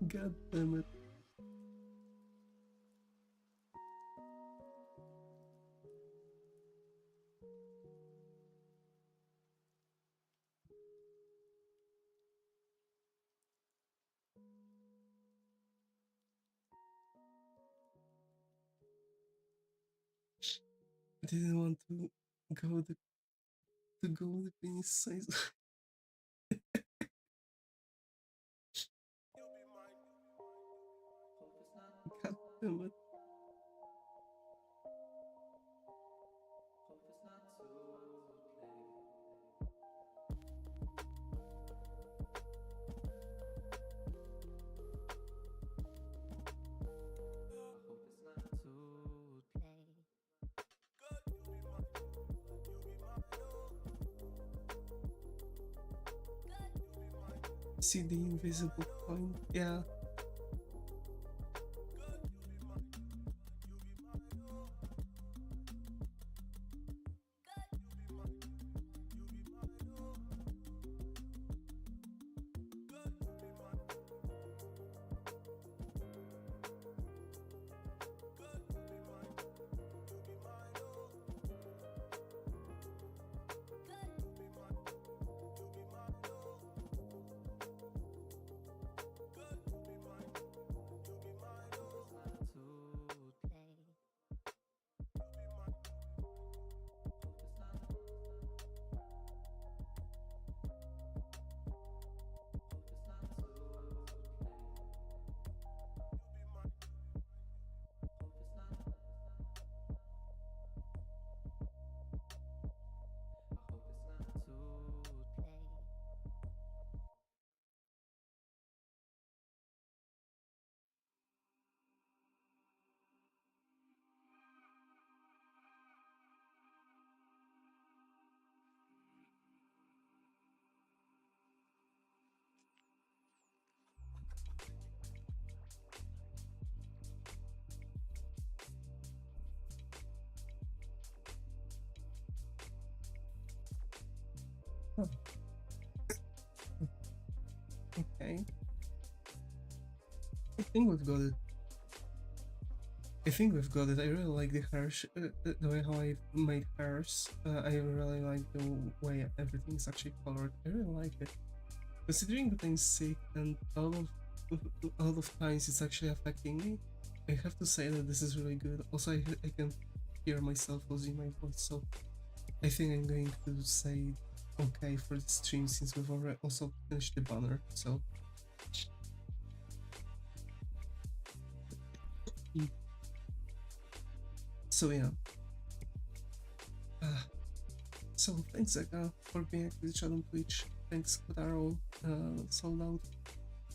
God damn it. I didn't want to go the penis size. God damn it. See the invisible point? Yeah. Oh, okay. I think we've got it. I really like the hair, the way how I made hairs. I really like the way everything's actually colored. I really like it. Considering that I'm sick and a lot of times it's actually affecting me, I have to say that this is really good. Also, I can hear myself losing my voice, so I think I'm going to say okay for the stream since we've already also finished the banner. So yeah. So thanks Zeka for being active chat on Twitch. Thanks Kotaro, Sold Out,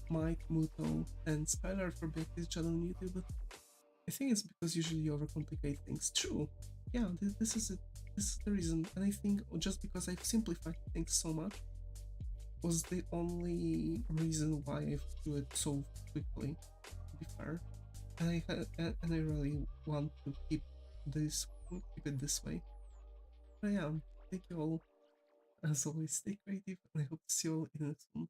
Mike, Muto, and Skylar for being this channel on YouTube. I think it's because usually you overcomplicate things. True. Yeah, this is it. This is the reason. And I think just because I've simplified things so much was the only reason why I do it so quickly, to be fair. And I really want to keep it this way. But yeah, thank you all. As always, stay creative, and I hope to see you all in the next one.